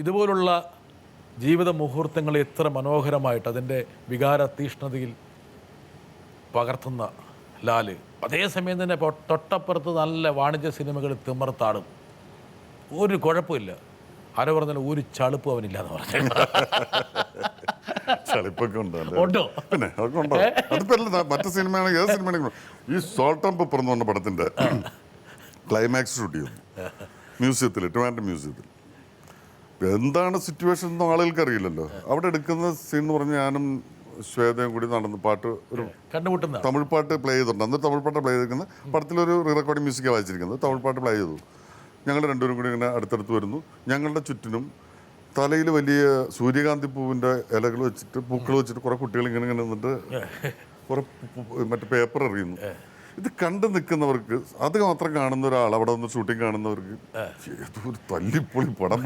ഇതുപോലുള്ള ജീവിത മുഹൂർത്തങ്ങളെ എത്ര മനോഹരമായിട്ട് അതിൻ്റെ വികാര തീഷ്ണതയിൽ പകർത്തുന്ന ലാല്, അതേസമയം തന്നെ തൊട്ടപ്പുറത്ത് നല്ല വാണിജ്യ സിനിമകൾ തിമിർത്താടും. ഒരു കുഴപ്പമില്ല. ആരോ പറഞ്ഞാൽ ഒരു ചളുപ്പ് അവനില്ലാന്ന് പറഞ്ഞു. ചളിപ്പൊക്കെ ഉണ്ടോ? പിന്നെ അതൊക്കെ ഉണ്ടോ? അതിപ്പോ മറ്റു സിനിമയാണെങ്കിൽ ഏത് സിനിമയാണെങ്കിലും ഈ സോൾട്ട് ആൻഡ് പെപ്പർ എന്ന് പറഞ്ഞ പടത്തിന്റെ ക്ലൈമാക്സ് ഷൂട്ട് ചെയ്യുന്നു മ്യൂസിയത്തിൽ, ട്രിവാൻഡ്രം മ്യൂസിയത്തിൽ. എന്താണ് സിറ്റുവേഷൻ എന്നും ആളുകൾക്ക് അറിയില്ലല്ലോ. അവിടെ എടുക്കുന്ന സീൻ എന്ന് പറഞ്ഞാൽ ഞാനും ശ്വേതയും കൂടി നടന്ന് പാട്ട്, ഒരു തമിഴ് പാട്ട് പ്ലേ ചെയ്തിട്ടുണ്ട്. അന്ന് തമിഴ് പാട്ട് പ്ലേ ചെയ്തിരിക്കുന്നത് പടത്തിലൊരു റീ റെക്കോർഡിംഗ് മ്യൂസിക്കാണ് വായിച്ചിരിക്കുന്നത്. തമിഴ് പാട്ട് പ്ലേ ചെയ്തു. ഞങ്ങൾ രണ്ടുപേരും കൂടി ഇങ്ങനെ അടുത്തടുത്ത് വരുന്നു. ഞങ്ങളുടെ ചുറ്റിനും തലയിൽ വലിയ സൂര്യകാന്തി പൂവിൻ്റെ ഇലകൾ വെച്ചിട്ട്, പൂക്കൾ വെച്ചിട്ട് കുറേ കുട്ടികൾ ഇങ്ങനെ ഇങ്ങനെ നിന്നിട്ട് കുറേ മറ്റേ പേപ്പർ എറിയുന്നു. ഇത് കണ്ടു നിൽക്കുന്നവർക്ക്, അത് മാത്രം കാണുന്ന ഒരാൾ, അവിടെ നിന്ന് ഷൂട്ടിങ് കാണുന്നവർക്ക് ഏതൊരു തല്ലിപ്പൊളി പടം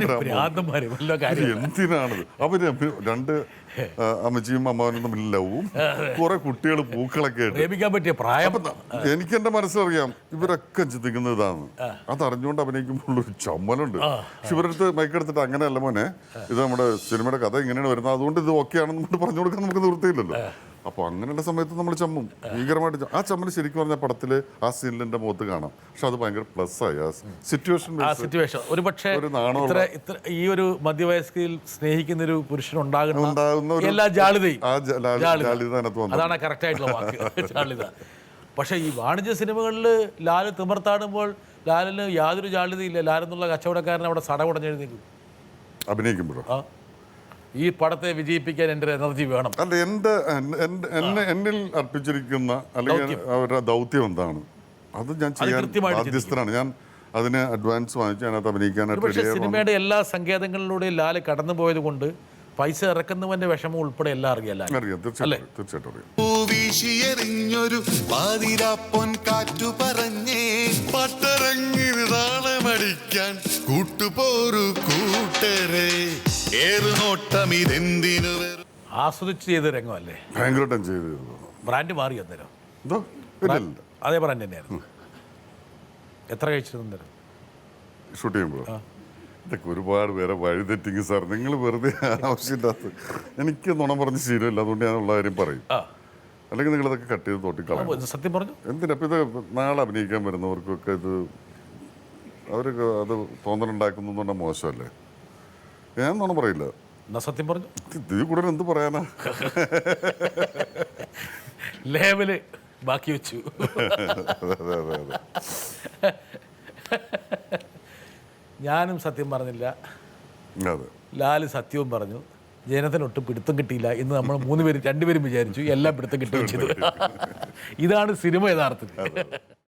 എന്തിനാണത്? അവര് രണ്ട് അമ്മച്ചിയും അമ്മാവനും തമ്മിൽ ലവും, കുറെ കുട്ടികൾ പൂക്കളൊക്കെ എനിക്ക് എന്റെ മനസ്സിലറിയാം ഇവരൊക്കെ ചിന്തിക്കുന്ന ഇതാണ്. അതറിഞ്ഞുകൊണ്ട് അഭിനയിക്കുമ്പോൾ ഒരു ചമ്മലുണ്ട്. പക്ഷെ ഇവരടുത്ത് മൈക്കെടുത്തിട്ട് അങ്ങനെയല്ല മോനെ, ഇത് നമ്മുടെ സിനിമയുടെ കഥ ഇങ്ങനെയാണ് വരുന്നത്, അതുകൊണ്ട് ഇത് ഓക്കെ ആണെന്ന് പറഞ്ഞു കൊടുക്കാൻ നമുക്ക് നിവൃത്തിയില്ലല്ലോ. അപ്പോൾ അങ്ങനെയുള്ള സമയത്ത് നമ്മൾ ചമ്മും, ഭീകരമായിട്ട്. ആ ചമ്മൽ ശരിക്കും പറഞ്ഞ പടത്തിൽ ആ സീനിൽ എൻ്റെ മുഖത്ത് കാണാം. പക്ഷെ അത് ഭയങ്കര പ്ലസ് ആയി. ആ സിറ്റുവേഷൻ ഒരു പക്ഷേ ഈ ഒരു മധ്യവയസ്കയിൽ സ്നേഹിക്കുന്ന ഒരു പുരുഷനുണ്ടാകുന്ന എല്ലാ ജാളിതയും, അതാണ് കറക്റ്റ് ആയിട്ടുള്ള വാക്ക്, ജാളിത. പക്ഷേ ഈ വാണിജ്യ സിനിമകളിൽ ലാല് തിമിർത്താടുമ്പോൾ ലാലിന് യാതൊരു ജാളിതയില്ല. ലാലെന്നുള്ള കച്ചവടക്കാരൻ അവിടെ സടകുടഞ്ഞെഴുന്നേക്കും അഭിനയിക്കുമ്പോഴോ. ഈ പടത്തെ വിജയിപ്പിക്കാൻ എൻ്റെ എനർജി വേണം. അല്ല, എന്നിൽ അർപ്പിച്ചിരിക്കുന്ന അല്ലെങ്കിൽ അവരുടെ ദൗത്യം എന്താണ്, അത് ഞാൻ ചെയ്യാൻ ബാധ്യസ്ഥനാണ്. ഞാൻ അതിന് അഡ്വാൻസ് വാങ്ങിച്ച് അതിനകത്ത് അഭിനയിക്കാനായിട്ട്. പക്ഷേ സിനിമയുടെ എല്ലാ സങ്കേതങ്ങളിലൂടെയും ലാല് കടന്നു പോയത് കൊണ്ട് പൈസ ഇറക്കുന്നവന്റെ വിഷമം ഉൾപ്പെടെ എല്ലാം അറിയാം. തീർച്ചയായിട്ടും ആസ്വദിച്ച് ചെയ്ത രംഗമല്ലേ? ഭയങ്കരമായിട്ടും ചെയ്തു. ബ്രാൻഡ് മാറി അന്നേരം? അതേ ബ്രാൻഡ് തന്നെയായിരുന്നു. എത്ര കഴിച്ചിരുന്നേരം ഷൂട്ട് ചെയ്യുമ്പോൾ? ഇതൊക്കെ ഒരുപാട് പേരെ വഴിതെറ്റിങ് സാർ. നിങ്ങൾ വെറുതെ ആവശ്യമില്ലാത്ത, എനിക്ക് നുണ പറഞ്ഞ് ശീലമില്ല, അതുകൊണ്ട് ഞാനുള്ള കാര്യം പറയും. അല്ലെങ്കിൽ നിങ്ങളിതൊക്കെ കട്ട് ചെയ്ത് തോട്ടിക്കളാം. സത്യം പറഞ്ഞു എന്തിനാ? അപ്പം ഇത് നാളെ അഭിനയിക്കാൻ വരുന്നവർക്കൊക്കെ ഇത് അവർക്ക് അത് തോന്നലുണ്ടാക്കുന്നു എന്ന് പറഞ്ഞാൽ മോശമല്ലേ? ഞാൻ നുണ പറയില്ല. സത്യം പറഞ്ഞു. ഇതിൽ കൂടുതൽ എന്ത് പറയാനാ? ലേവല് ബാക്കി വെച്ചു. ഞാനും സത്യം പറഞ്ഞില്ല, ലാല് സത്യവും പറഞ്ഞു. ജനത്തിനൊട്ടും പിടുത്തം കിട്ടിയില്ല എന്ന് നമ്മൾ രണ്ടുപേരും വിചാരിച്ചു. എല്ലാം പിടുത്തം കിട്ടുകയും ചെയ്തു. ഇതാണ് സിനിമ യഥാർത്ഥത്തിൽ.